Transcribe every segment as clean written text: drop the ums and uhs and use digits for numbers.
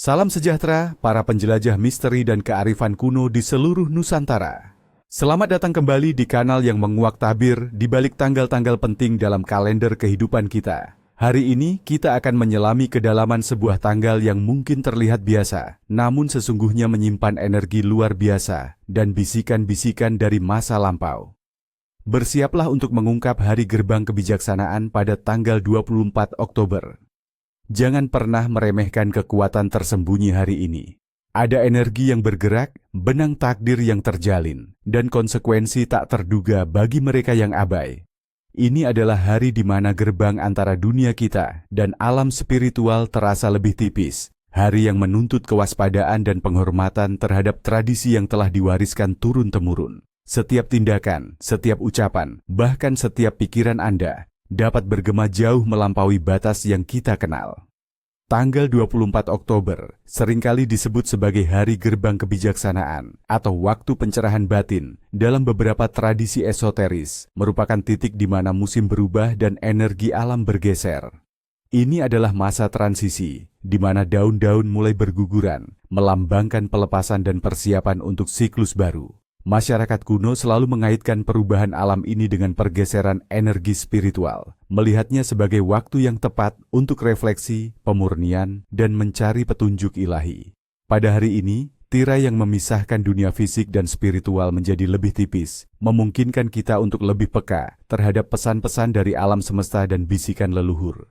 Salam sejahtera para penjelajah misteri dan kearifan kuno di seluruh Nusantara. Selamat datang kembali di kanal yang menguak tabir di balik tanggal-tanggal penting dalam kalender kehidupan kita. Hari ini kita akan menyelami kedalaman sebuah tanggal yang mungkin terlihat biasa, namun sesungguhnya menyimpan energi luar biasa dan bisikan-bisikan dari masa lampau. Bersiaplah untuk mengungkap hari gerbang kebijaksanaan pada tanggal 24 Oktober. Jangan pernah meremehkan kekuatan tersembunyi hari ini. Ada energi yang bergerak, benang takdir yang terjalin, dan konsekuensi tak terduga bagi mereka yang abai. Ini adalah hari di mana gerbang antara dunia kita dan alam spiritual terasa lebih tipis. Hari yang menuntut kewaspadaan dan penghormatan terhadap tradisi yang telah diwariskan turun-temurun. Setiap tindakan, setiap ucapan, bahkan setiap pikiran Anda dapat bergema jauh melampaui batas yang kita kenal. Tanggal 24 Oktober seringkali disebut sebagai Hari Gerbang Kebijaksanaan atau waktu pencerahan batin dalam beberapa tradisi esoteris, merupakan titik di mana musim berubah dan energi alam bergeser. Ini adalah masa transisi, di mana daun-daun mulai berguguran, melambangkan pelepasan dan persiapan untuk siklus baru. Masyarakat kuno selalu mengaitkan perubahan alam ini dengan pergeseran energi spiritual, melihatnya sebagai waktu yang tepat untuk refleksi, pemurnian, dan mencari petunjuk ilahi. Pada hari ini, tirai yang memisahkan dunia fisik dan spiritual menjadi lebih tipis, memungkinkan kita untuk lebih peka terhadap pesan-pesan dari alam semesta dan bisikan leluhur.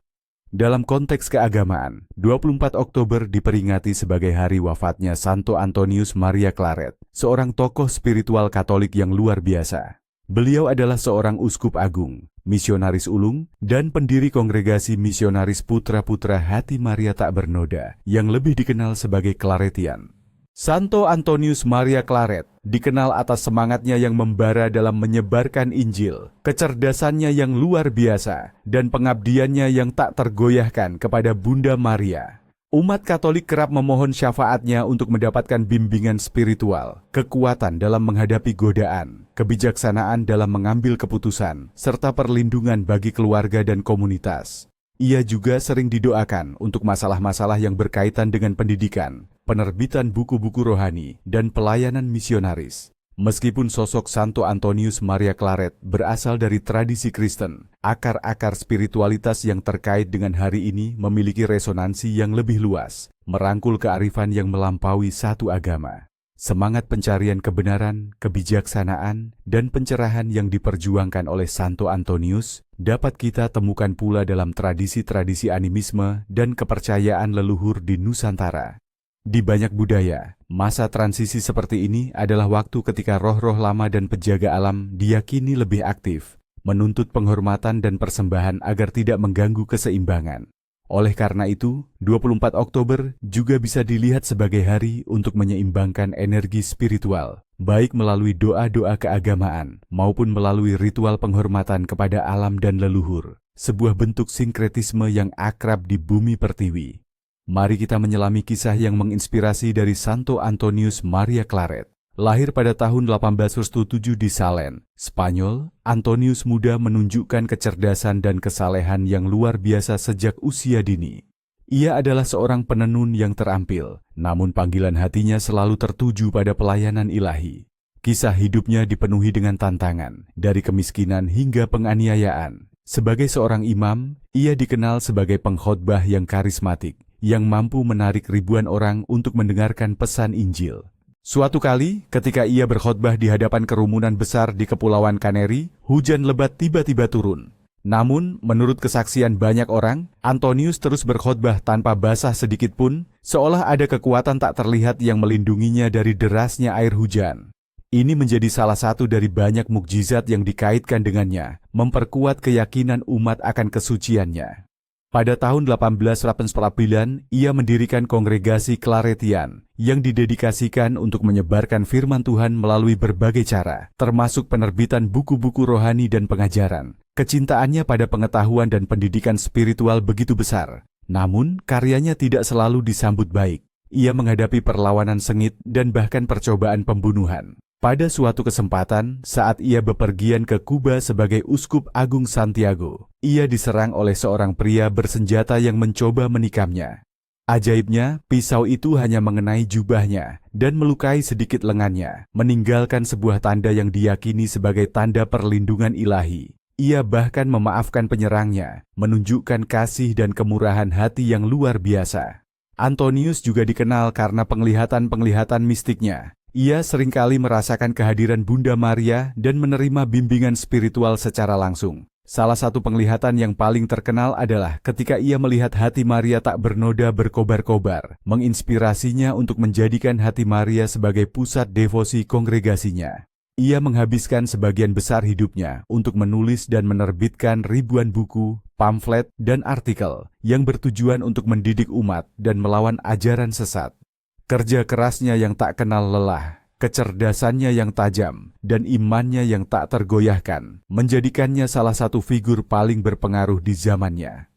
Dalam konteks keagamaan, 24 Oktober diperingati sebagai hari wafatnya Santo Antonius Maria Claret, seorang tokoh spiritual Katolik yang luar biasa. Beliau adalah seorang uskup agung, misionaris ulung, dan pendiri kongregasi misionaris Putra-Putra Hati Maria Tak Bernoda, yang lebih dikenal sebagai Claretian. Santo Antonius Maria Claret dikenal atas semangatnya yang membara dalam menyebarkan Injil, kecerdasannya yang luar biasa, dan pengabdiannya yang tak tergoyahkan kepada Bunda Maria. Umat Katolik kerap memohon syafaatnya untuk mendapatkan bimbingan spiritual, kekuatan dalam menghadapi godaan, kebijaksanaan dalam mengambil keputusan, serta perlindungan bagi keluarga dan komunitas. Ia juga sering didoakan untuk masalah-masalah yang berkaitan dengan pendidikan, penerbitan buku-buku rohani, dan pelayanan misionaris. Meskipun sosok Santo Antonius Maria Claret berasal dari tradisi Kristen, akar-akar spiritualitas yang terkait dengan hari ini memiliki resonansi yang lebih luas, merangkul kearifan yang melampaui satu agama. Semangat pencarian kebenaran, kebijaksanaan, dan pencerahan yang diperjuangkan oleh Santo Antonius dapat kita temukan pula dalam tradisi-tradisi animisme dan kepercayaan leluhur di Nusantara. Di banyak budaya, masa transisi seperti ini adalah waktu ketika roh-roh lama dan penjaga alam diyakini lebih aktif, menuntut penghormatan dan persembahan agar tidak mengganggu keseimbangan. Oleh karena itu, 24 Oktober juga bisa dilihat sebagai hari untuk menyeimbangkan energi spiritual, baik melalui doa-doa keagamaan maupun melalui ritual penghormatan kepada alam dan leluhur, sebuah bentuk sinkretisme yang akrab di bumi pertiwi. Mari kita menyelami kisah yang menginspirasi dari Santo Antonius Maria Claret. Lahir pada tahun 1807 di Salen, Spanyol, Antonius muda menunjukkan kecerdasan dan kesalehan yang luar biasa sejak usia dini. Ia adalah seorang penenun yang terampil, namun panggilan hatinya selalu tertuju pada pelayanan ilahi. Kisah hidupnya dipenuhi dengan tantangan, dari kemiskinan hingga penganiayaan. Sebagai seorang imam, ia dikenal sebagai pengkhotbah yang karismatik, yang mampu menarik ribuan orang untuk mendengarkan pesan Injil. Suatu kali, ketika ia berkhotbah di hadapan kerumunan besar di Kepulauan Kaneri, hujan lebat tiba-tiba turun. Namun, menurut kesaksian banyak orang, Antonius terus berkhotbah tanpa basah sedikit pun, seolah ada kekuatan tak terlihat yang melindunginya dari derasnya air hujan. Ini menjadi salah satu dari banyak mukjizat yang dikaitkan dengannya, memperkuat keyakinan umat akan kesuciannya. Pada tahun 1889, ia mendirikan kongregasi Claretian yang didedikasikan untuk menyebarkan firman Tuhan melalui berbagai cara, termasuk penerbitan buku-buku rohani dan pengajaran. Kecintaannya pada pengetahuan dan pendidikan spiritual begitu besar, namun karyanya tidak selalu disambut baik. Ia menghadapi perlawanan sengit dan bahkan percobaan pembunuhan. Pada suatu kesempatan, saat ia bepergian ke Kuba sebagai Uskup Agung Santiago, ia diserang oleh seorang pria bersenjata yang mencoba menikamnya. Ajaibnya, pisau itu hanya mengenai jubahnya dan melukai sedikit lengannya, meninggalkan sebuah tanda yang diyakini sebagai tanda perlindungan ilahi. Ia bahkan memaafkan penyerangnya, menunjukkan kasih dan kemurahan hati yang luar biasa. Antonius juga dikenal karena penglihatan-penglihatan mistiknya. Ia seringkali merasakan kehadiran Bunda Maria dan menerima bimbingan spiritual secara langsung. Salah satu penglihatan yang paling terkenal adalah ketika ia melihat hati Maria tak bernoda berkobar-kobar, menginspirasinya untuk menjadikan hati Maria sebagai pusat devosi kongregasinya. Ia menghabiskan sebagian besar hidupnya untuk menulis dan menerbitkan ribuan buku, pamflet, dan artikel yang bertujuan untuk mendidik umat dan melawan ajaran sesat. Kerja kerasnya yang tak kenal lelah, kecerdasannya yang tajam, dan imannya yang tak tergoyahkan, menjadikannya salah satu figur paling berpengaruh di zamannya.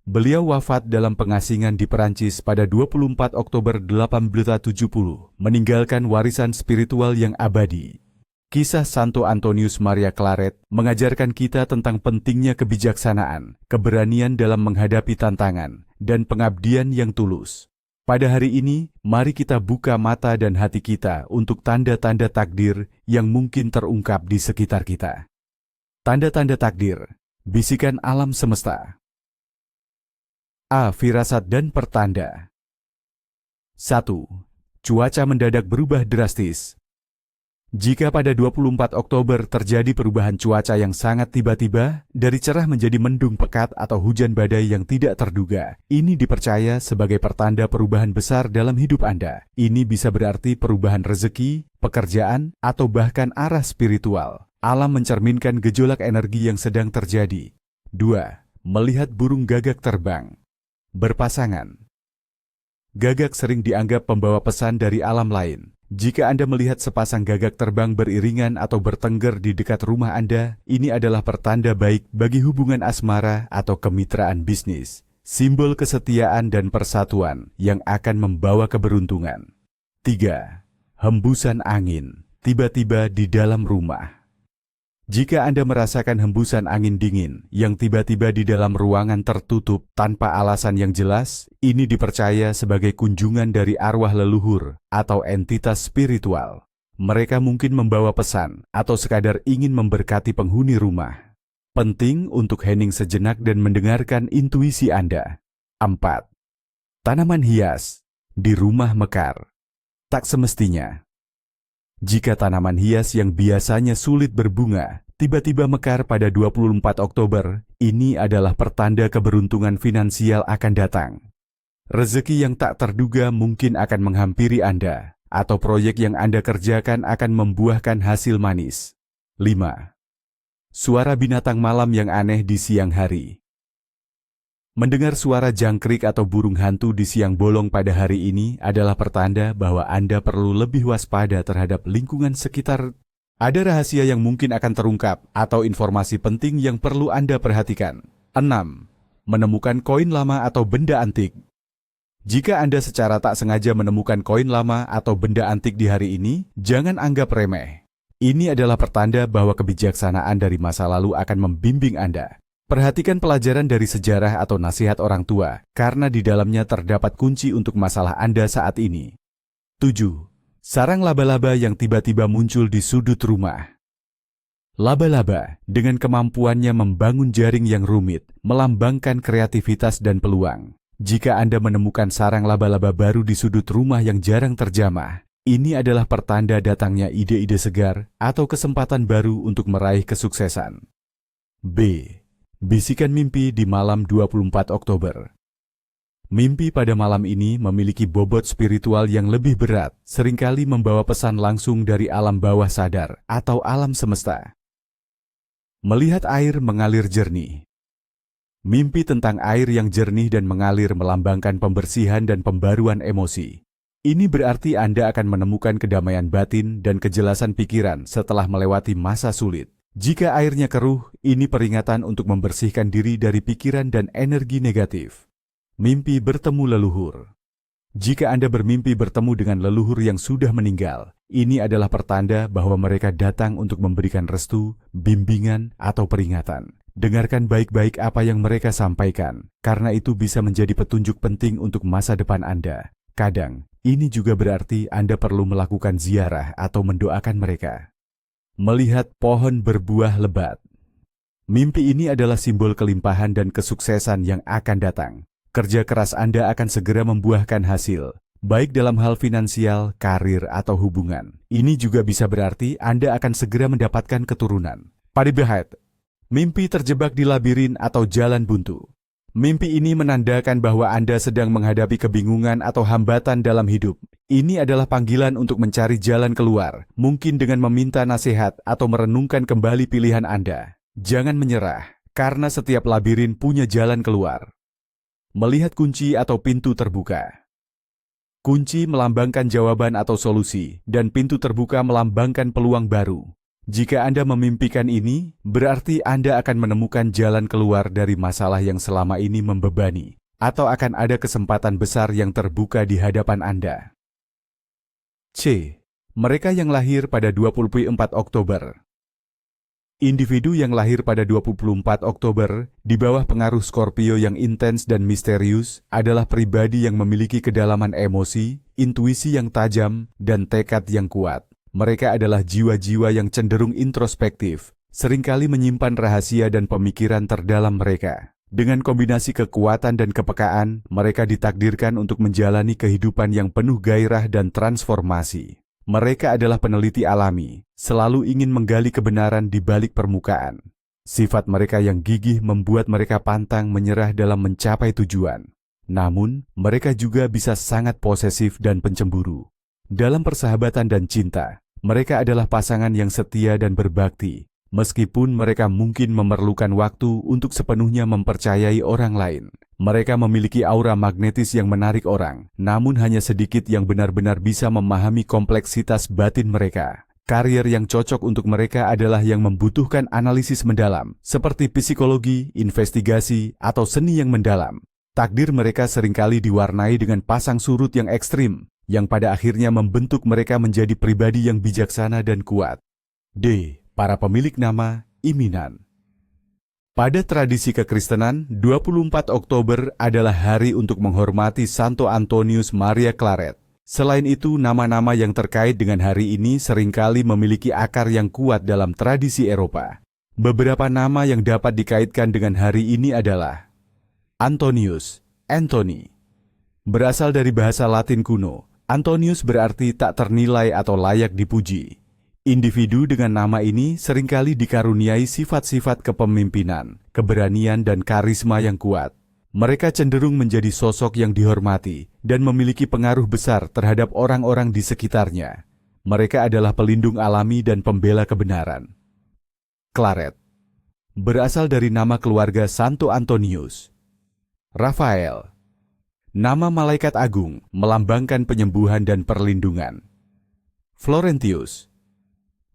Beliau wafat dalam pengasingan di Perancis pada 24 Oktober 1870, meninggalkan warisan spiritual yang abadi. Kisah Santo Antonius Maria Claret mengajarkan kita tentang pentingnya kebijaksanaan, keberanian dalam menghadapi tantangan, dan pengabdian yang tulus. Pada hari ini, mari kita buka mata dan hati kita untuk tanda-tanda takdir yang mungkin terungkap di sekitar kita. Tanda-tanda takdir, bisikan alam semesta. A. Firasat dan pertanda. 1. Cuaca mendadak berubah drastis. Jika pada 24 Oktober terjadi perubahan cuaca yang sangat tiba-tiba, dari cerah menjadi mendung pekat atau hujan badai yang tidak terduga, ini dipercaya sebagai pertanda perubahan besar dalam hidup Anda. Ini bisa berarti perubahan rezeki, pekerjaan, atau bahkan arah spiritual. Alam mencerminkan gejolak energi yang sedang terjadi. 2. Melihat burung gagak terbang. Berpasangan. Gagak sering dianggap pembawa pesan dari alam lain. Jika Anda melihat sepasang gagak terbang beriringan atau bertengger di dekat rumah Anda, ini adalah pertanda baik bagi hubungan asmara atau kemitraan bisnis, simbol kesetiaan dan persatuan yang akan membawa keberuntungan. 3. Hembusan angin, tiba-tiba di dalam rumah. Jika Anda merasakan hembusan angin dingin yang tiba-tiba di dalam ruangan tertutup tanpa alasan yang jelas, ini dipercaya sebagai kunjungan dari arwah leluhur atau entitas spiritual. Mereka mungkin membawa pesan atau sekadar ingin memberkati penghuni rumah. Penting untuk hening sejenak dan mendengarkan intuisi Anda. 4. Tanaman hias di rumah mekar. Tak semestinya. Jika tanaman hias yang biasanya sulit berbunga, tiba-tiba mekar pada 24 Oktober, ini adalah pertanda keberuntungan finansial akan datang. Rezeki yang tak terduga mungkin akan menghampiri Anda, atau proyek yang Anda kerjakan akan membuahkan hasil manis. 5. Suara binatang malam yang aneh di siang hari. Mendengar suara jangkrik atau burung hantu di siang bolong pada hari ini adalah pertanda bahwa Anda perlu lebih waspada terhadap lingkungan sekitar. Ada rahasia yang mungkin akan terungkap atau informasi penting yang perlu Anda perhatikan. 6. Menemukan koin lama atau benda antik. Jika Anda secara tak sengaja menemukan koin lama atau benda antik di hari ini, jangan anggap remeh. Ini adalah pertanda bahwa kebijaksanaan dari masa lalu akan membimbing Anda. Perhatikan pelajaran dari sejarah atau nasihat orang tua, karena di dalamnya terdapat kunci untuk masalah Anda saat ini. 7. Sarang laba-laba yang tiba-tiba muncul di sudut rumah. Laba-laba, dengan kemampuannya membangun jaring yang rumit, melambangkan kreativitas dan peluang. Jika Anda menemukan sarang laba-laba baru di sudut rumah yang jarang terjamah, ini adalah pertanda datangnya ide-ide segar atau kesempatan baru untuk meraih kesuksesan. B. Bisikan mimpi di malam 24 Oktober. Mimpi pada malam ini memiliki bobot spiritual yang lebih berat, seringkali membawa pesan langsung dari alam bawah sadar atau alam semesta. Melihat air mengalir jernih. Mimpi tentang air yang jernih dan mengalir melambangkan pembersihan dan pembaruan emosi. Ini berarti Anda akan menemukan kedamaian batin dan kejelasan pikiran setelah melewati masa sulit. Jika airnya keruh, ini peringatan untuk membersihkan diri dari pikiran dan energi negatif. Mimpi bertemu leluhur. Jika Anda bermimpi bertemu dengan leluhur yang sudah meninggal, ini adalah pertanda bahwa mereka datang untuk memberikan restu, bimbingan, atau peringatan. Dengarkan baik-baik apa yang mereka sampaikan, karena itu bisa menjadi petunjuk penting untuk masa depan Anda. Kadang, ini juga berarti Anda perlu melakukan ziarah atau mendoakan mereka. Melihat pohon berbuah lebat. Mimpi ini adalah simbol kelimpahan dan kesuksesan yang akan datang. Kerja keras Anda akan segera membuahkan hasil, baik dalam hal finansial, karir, atau hubungan. Ini juga bisa berarti Anda akan segera mendapatkan keturunan. Padibahat, mimpi terjebak di labirin atau jalan buntu. Mimpi ini menandakan bahwa Anda sedang menghadapi kebingungan atau hambatan dalam hidup. Ini adalah panggilan untuk mencari jalan keluar, mungkin dengan meminta nasihat atau merenungkan kembali pilihan Anda. Jangan menyerah, karena setiap labirin punya jalan keluar. Melihat kunci atau pintu terbuka. Kunci melambangkan jawaban atau solusi, dan pintu terbuka melambangkan peluang baru. Jika Anda memimpikan ini, berarti Anda akan menemukan jalan keluar dari masalah yang selama ini membebani, atau akan ada kesempatan besar yang terbuka di hadapan Anda. C. Mereka yang lahir pada 24 Oktober. Individu yang lahir pada 24 Oktober, di bawah pengaruh Scorpio yang intens dan misterius, adalah pribadi yang memiliki kedalaman emosi, intuisi yang tajam, dan tekad yang kuat. Mereka adalah jiwa-jiwa yang cenderung introspektif, seringkali menyimpan rahasia dan pemikiran terdalam mereka. Dengan kombinasi kekuatan dan kepekaan, mereka ditakdirkan untuk menjalani kehidupan yang penuh gairah dan transformasi. Mereka adalah peneliti alami, selalu ingin menggali kebenaran di balik permukaan. Sifat mereka yang gigih membuat mereka pantang menyerah dalam mencapai tujuan. Namun, mereka juga bisa sangat posesif dan pencemburu. Dalam persahabatan dan cinta, mereka adalah pasangan yang setia dan berbakti, meskipun mereka mungkin memerlukan waktu untuk sepenuhnya mempercayai orang lain. Mereka memiliki aura magnetis yang menarik orang, namun hanya sedikit yang benar-benar bisa memahami kompleksitas batin mereka. Karier yang cocok untuk mereka adalah yang membutuhkan analisis mendalam, seperti psikologi, investigasi, atau seni yang mendalam. Takdir mereka seringkali diwarnai dengan pasang surut yang ekstrim, yang pada akhirnya membentuk mereka menjadi pribadi yang bijaksana dan kuat. D. Para pemilik nama Iminan. Pada tradisi kekristenan, 24 Oktober adalah hari untuk menghormati Santo Antonius Maria Claret. Selain itu, nama-nama yang terkait dengan hari ini seringkali memiliki akar yang kuat dalam tradisi Eropa. Beberapa nama yang dapat dikaitkan dengan hari ini adalah Antonius, Anthony. Berasal dari bahasa Latin kuno, Antonius berarti tak ternilai atau layak dipuji. Individu dengan nama ini seringkali dikaruniai sifat-sifat kepemimpinan, keberanian, dan karisma yang kuat. Mereka cenderung menjadi sosok yang dihormati dan memiliki pengaruh besar terhadap orang-orang di sekitarnya. Mereka adalah pelindung alami dan pembela kebenaran. Claret. Berasal dari nama keluarga Santo Antonius. Rafael. Nama malaikat agung, melambangkan penyembuhan dan perlindungan. Florentius.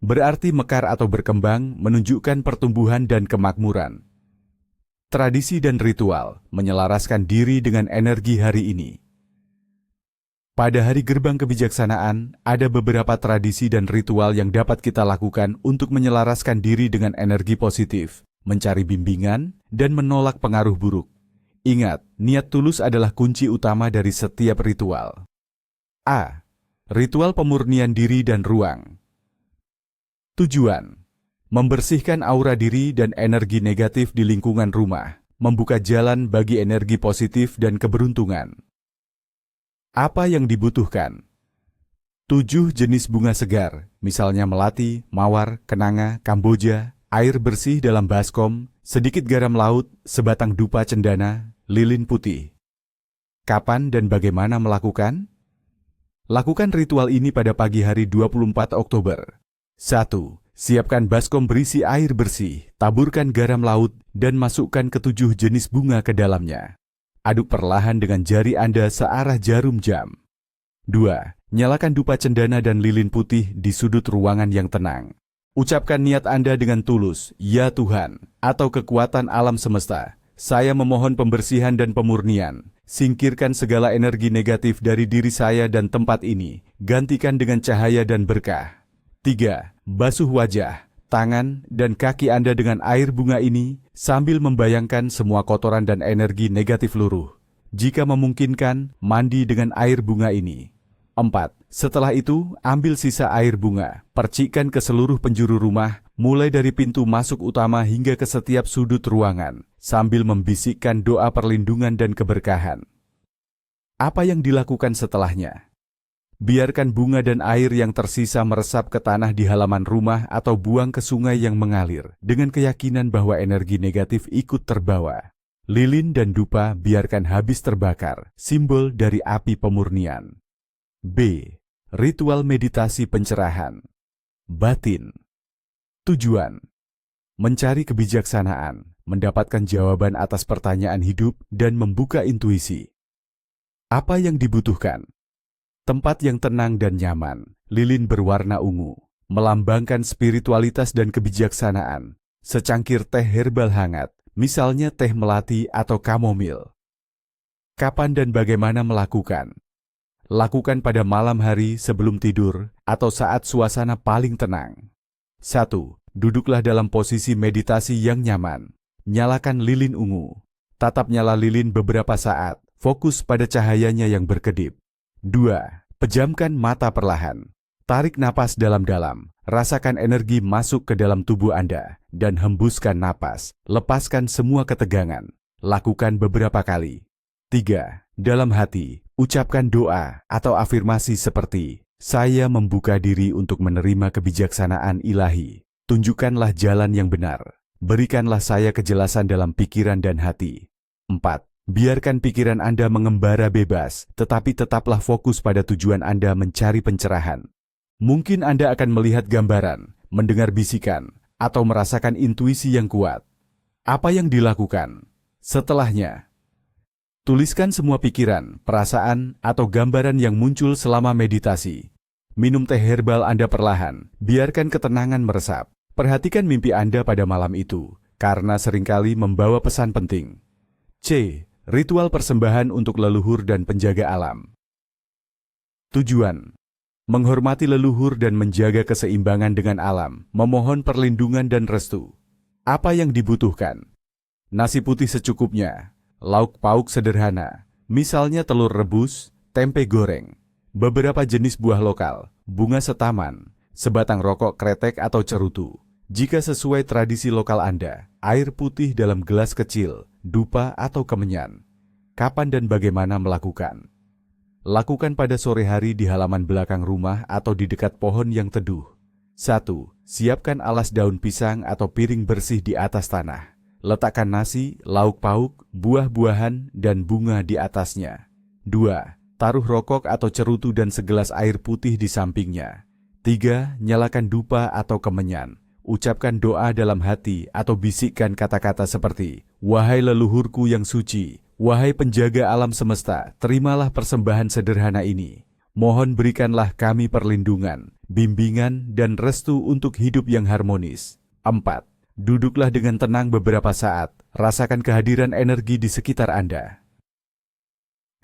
Berarti mekar atau berkembang, menunjukkan pertumbuhan dan kemakmuran. Tradisi dan ritual menyelaraskan diri dengan energi hari ini. Pada hari gerbang kebijaksanaan, ada beberapa tradisi dan ritual yang dapat kita lakukan untuk menyelaraskan diri dengan energi positif, mencari bimbingan, dan menolak pengaruh buruk. Ingat, niat tulus adalah kunci utama dari setiap ritual. A. Ritual pemurnian diri dan ruang. Tujuan: membersihkan aura diri dan energi negatif di lingkungan rumah, membuka jalan bagi energi positif dan keberuntungan. Apa yang dibutuhkan? 7 jenis bunga segar, misalnya melati, mawar, kenanga, kamboja, air bersih dalam baskom, sedikit garam laut, sebatang dupa cendana, lilin putih. Kapan dan bagaimana melakukan? Lakukan ritual ini pada pagi hari 24 Oktober. 1. Siapkan baskom berisi air bersih, taburkan garam laut, dan masukkan ke-7 jenis bunga ke dalamnya. Aduk perlahan dengan jari Anda searah jarum jam. 2. Nyalakan dupa cendana dan lilin putih di sudut ruangan yang tenang. Ucapkan niat Anda dengan tulus, "Ya Tuhan," atau kekuatan alam semesta, "Saya memohon pembersihan dan pemurnian. Singkirkan segala energi negatif dari diri saya dan tempat ini. Gantikan dengan cahaya dan berkah." 3. Basuh wajah, tangan, dan kaki Anda dengan air bunga ini sambil membayangkan semua kotoran dan energi negatif luruh. Jika memungkinkan, mandi dengan air bunga ini. 4. Setelah itu, ambil sisa air bunga, percikkan ke seluruh penjuru rumah, mulai dari pintu masuk utama hingga ke setiap sudut ruangan, sambil membisikkan doa perlindungan dan keberkahan. Apa yang dilakukan setelahnya? Biarkan bunga dan air yang tersisa meresap ke tanah di halaman rumah atau buang ke sungai yang mengalir, dengan keyakinan bahwa energi negatif ikut terbawa. Lilin dan dupa biarkan habis terbakar, simbol dari api pemurnian. B. Ritual meditasi pencerahan. Batin. Tujuan: mencari kebijaksanaan, mendapatkan jawaban atas pertanyaan hidup, dan membuka intuisi. Apa yang dibutuhkan? Tempat yang tenang dan nyaman. Lilin berwarna ungu, melambangkan spiritualitas dan kebijaksanaan. Secangkir teh herbal hangat, misalnya teh melati atau kamomil. Kapan dan bagaimana melakukan? Lakukan pada malam hari sebelum tidur atau saat suasana paling tenang. 1. Duduklah dalam posisi meditasi yang nyaman. Nyalakan lilin ungu. Tatap nyala lilin beberapa saat, fokus pada cahayanya yang berkedip. 2. Pejamkan mata perlahan. Tarik napas dalam-dalam, rasakan energi masuk ke dalam tubuh Anda, dan hembuskan napas, lepaskan semua ketegangan. Lakukan beberapa kali. 3. Dalam hati, ucapkan doa atau afirmasi seperti, saya membuka diri untuk menerima kebijaksanaan ilahi. Tunjukkanlah jalan yang benar. Berikanlah saya kejelasan dalam pikiran dan hati. 4. Biarkan pikiran Anda mengembara bebas, tetapi tetaplah fokus pada tujuan Anda mencari pencerahan. Mungkin Anda akan melihat gambaran, mendengar bisikan, atau merasakan intuisi yang kuat. Apa yang dilakukan? Setelahnya, tuliskan semua pikiran, perasaan, atau gambaran yang muncul selama meditasi. Minum teh herbal Anda perlahan, biarkan ketenangan meresap. Perhatikan mimpi Anda pada malam itu, karena seringkali membawa pesan penting. C. Ritual persembahan untuk leluhur dan penjaga alam. Tujuan: menghormati leluhur dan menjaga keseimbangan dengan alam, memohon perlindungan dan restu. Apa yang dibutuhkan? Nasi putih secukupnya, lauk pauk sederhana, misalnya telur rebus, tempe goreng, beberapa jenis buah lokal, bunga setaman, sebatang rokok kretek atau cerutu. Jika sesuai tradisi lokal Anda, air putih dalam gelas kecil, dupa atau kemenyan. Kapan dan bagaimana melakukan? Lakukan pada sore hari di halaman belakang rumah atau di dekat pohon yang teduh. 1. Siapkan alas daun pisang atau piring bersih di atas tanah. Letakkan nasi, lauk pauk, buah-buahan, dan bunga di atasnya. 2. Taruh rokok atau cerutu dan segelas air putih di sampingnya. 3. Nyalakan dupa atau kemenyan. Ucapkan doa dalam hati atau bisikkan kata-kata seperti, wahai leluhurku yang suci, wahai penjaga alam semesta, terimalah persembahan sederhana ini. Mohon berikanlah kami perlindungan, bimbingan, dan restu untuk hidup yang harmonis. 4. Duduklah dengan tenang beberapa saat, rasakan kehadiran energi di sekitar Anda.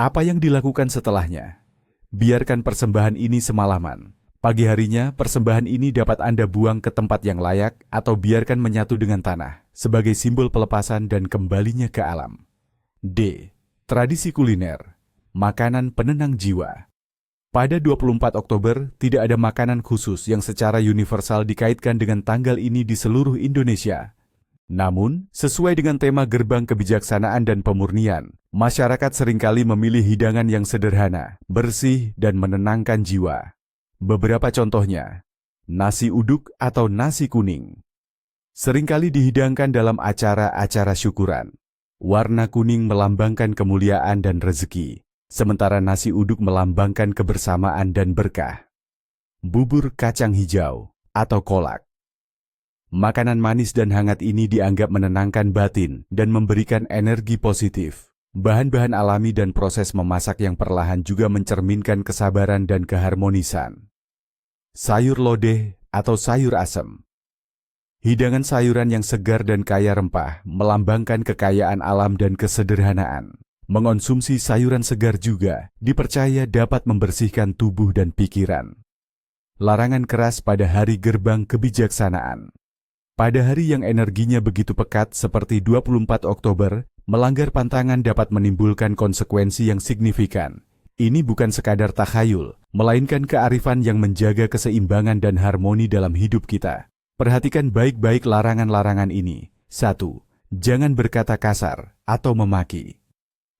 Apa yang dilakukan setelahnya? Biarkan persembahan ini semalaman. Pagi harinya, persembahan ini dapat Anda buang ke tempat yang layak atau biarkan menyatu dengan tanah, sebagai simbol pelepasan dan kembalinya ke alam. D. Tradisi kuliner. Makanan penenang jiwa. Pada 24 Oktober, tidak ada makanan khusus yang secara universal dikaitkan dengan tanggal ini di seluruh Indonesia. Namun, sesuai dengan tema gerbang kebijaksanaan dan pemurnian, masyarakat seringkali memilih hidangan yang sederhana, bersih, dan menenangkan jiwa. Beberapa contohnya, nasi uduk atau nasi kuning. Seringkali dihidangkan dalam acara-acara syukuran. Warna kuning melambangkan kemuliaan dan rezeki, sementara nasi uduk melambangkan kebersamaan dan berkah. Bubur kacang hijau atau kolak. Makanan manis dan hangat ini dianggap menenangkan batin dan memberikan energi positif. Bahan-bahan alami dan proses memasak yang perlahan juga mencerminkan kesabaran dan keharmonisan. Sayur lodeh atau sayur asem. Hidangan sayuran yang segar dan kaya rempah melambangkan kekayaan alam dan kesederhanaan. Mengonsumsi sayuran segar juga dipercaya dapat membersihkan tubuh dan pikiran. Larangan keras pada hari gerbang kebijaksanaan. Pada hari yang energinya begitu pekat seperti 24 Oktober, melanggar pantangan dapat menimbulkan konsekuensi yang signifikan. Ini bukan sekadar takhayul, melainkan kearifan yang menjaga keseimbangan dan harmoni dalam hidup kita. Perhatikan baik-baik larangan-larangan ini. 1. Jangan berkata kasar atau memaki.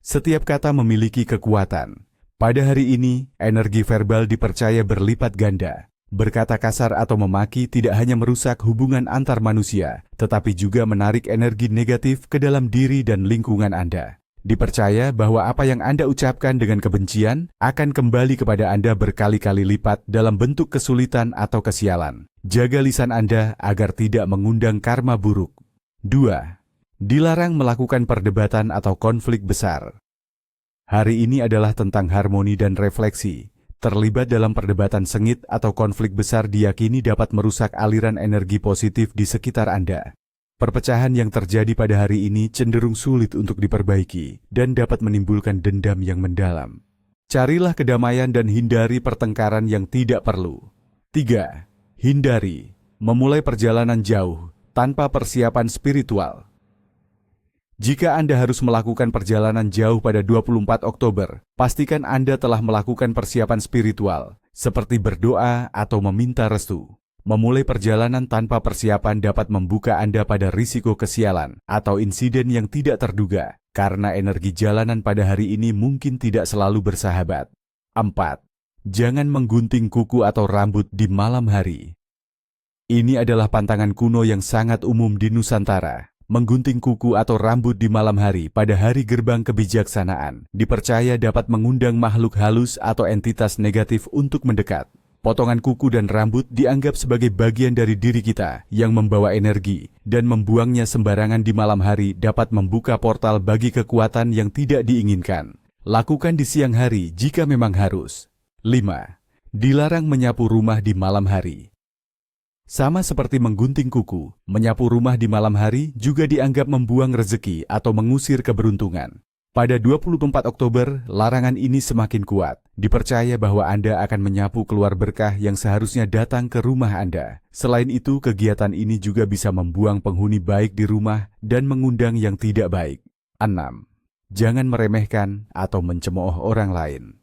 Setiap kata memiliki kekuatan. Pada hari ini, energi verbal dipercaya berlipat ganda. Berkata kasar atau memaki tidak hanya merusak hubungan antar manusia, tetapi juga menarik energi negatif ke dalam diri dan lingkungan Anda. Dipercaya bahwa apa yang Anda ucapkan dengan kebencian akan kembali kepada Anda berkali-kali lipat dalam bentuk kesulitan atau kesialan. Jaga lisan Anda agar tidak mengundang karma buruk. 2. Dilarang melakukan perdebatan atau konflik besar. Hari ini adalah tentang harmoni dan refleksi. Terlibat dalam perdebatan sengit atau konflik besar diyakini dapat merusak aliran energi positif di sekitar Anda. Perpecahan yang terjadi pada hari ini cenderung sulit untuk diperbaiki dan dapat menimbulkan dendam yang mendalam. Carilah kedamaian dan hindari pertengkaran yang tidak perlu. 3. Hindari memulai perjalanan jauh tanpa persiapan spiritual. Jika Anda harus melakukan perjalanan jauh pada 24 Oktober, pastikan Anda telah melakukan persiapan spiritual, seperti berdoa atau meminta restu. Memulai perjalanan tanpa persiapan dapat membuka Anda pada risiko kesialan atau insiden yang tidak terduga, karena energi jalanan pada hari ini mungkin tidak selalu bersahabat. 4. Jangan menggunting kuku atau rambut di malam hari. Ini adalah pantangan kuno yang sangat umum di Nusantara. Menggunting kuku atau rambut di malam hari pada hari gerbang kebijaksanaan dipercaya dapat mengundang makhluk halus atau entitas negatif untuk mendekat. Potongan kuku dan rambut dianggap sebagai bagian dari diri kita yang membawa energi, dan membuangnya sembarangan di malam hari dapat membuka portal bagi kekuatan yang tidak diinginkan. Lakukan di siang hari jika memang harus. 5. Dilarang menyapu rumah di malam hari. Sama seperti menggunting kuku, menyapu rumah di malam hari juga dianggap membuang rezeki atau mengusir keberuntungan. Pada 24 Oktober, larangan ini semakin kuat. Dipercaya bahwa Anda akan menyapu keluar berkah yang seharusnya datang ke rumah Anda. Selain itu, kegiatan ini juga bisa membuang penghuni baik di rumah dan mengundang yang tidak baik. 6. Jangan meremehkan atau mencemooh orang lain.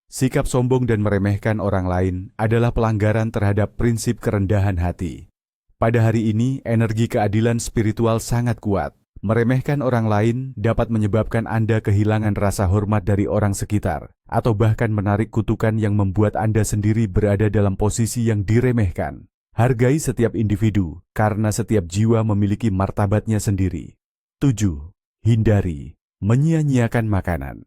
Sikap sombong dan meremehkan orang lain adalah pelanggaran terhadap prinsip kerendahan hati. Pada hari ini, energi keadilan spiritual sangat kuat. Meremehkan orang lain dapat menyebabkan Anda kehilangan rasa hormat dari orang sekitar, atau bahkan menarik kutukan yang membuat Anda sendiri berada dalam posisi yang diremehkan. Hargai setiap individu, karena setiap jiwa memiliki martabatnya sendiri. 7. Hindari menyia-nyiakan makanan.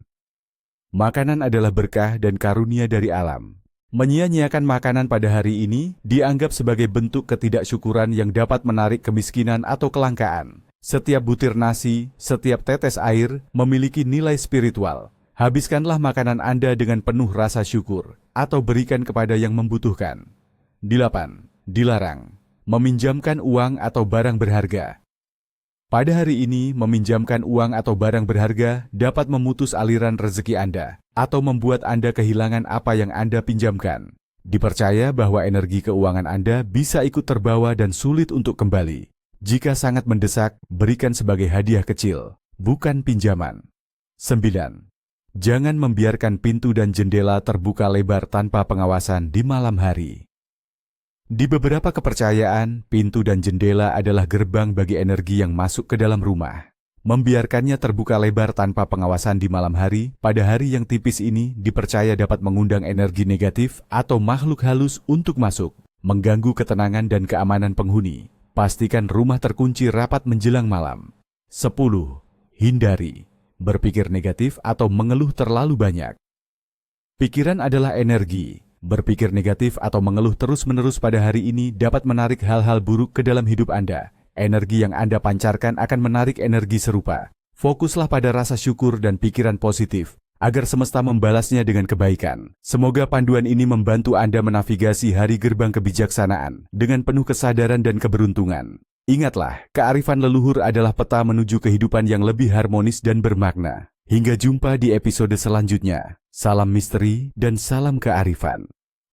Makanan adalah berkah dan karunia dari alam. Menyia-nyiakan makanan pada hari ini dianggap sebagai bentuk ketidaksyukuran yang dapat menarik kemiskinan atau kelangkaan. Setiap butir nasi, setiap tetes air memiliki nilai spiritual. Habiskanlah makanan Anda dengan penuh rasa syukur, atau berikan kepada yang membutuhkan. 8. Dilarang meminjamkan uang atau barang berharga. Pada hari ini, meminjamkan uang atau barang berharga dapat memutus aliran rezeki Anda atau membuat Anda kehilangan apa yang Anda pinjamkan. Dipercaya bahwa energi keuangan Anda bisa ikut terbawa dan sulit untuk kembali. Jika sangat mendesak, berikan sebagai hadiah kecil, bukan pinjaman. 9. Jangan membiarkan pintu dan jendela terbuka lebar tanpa pengawasan di malam hari. Di beberapa kepercayaan, pintu dan jendela adalah gerbang bagi energi yang masuk ke dalam rumah. Membiarkannya terbuka lebar tanpa pengawasan di malam hari, pada hari yang tipis ini dipercaya dapat mengundang energi negatif atau makhluk halus untuk masuk, mengganggu ketenangan dan keamanan penghuni. Pastikan rumah terkunci rapat menjelang malam. 10. Hindari berpikir negatif atau mengeluh terlalu banyak. Pikiran adalah energi. Berpikir negatif atau mengeluh terus-menerus pada hari ini dapat menarik hal-hal buruk ke dalam hidup Anda. Energi yang Anda pancarkan akan menarik energi serupa. Fokuslah pada rasa syukur dan pikiran positif, agar semesta membalasnya dengan kebaikan. Semoga panduan ini membantu Anda menavigasi hari gerbang kebijaksanaan dengan penuh kesadaran dan keberuntungan. Ingatlah, kearifan leluhur adalah peta menuju kehidupan yang lebih harmonis dan bermakna. Hingga jumpa di episode selanjutnya. Salam misteri dan salam kearifan.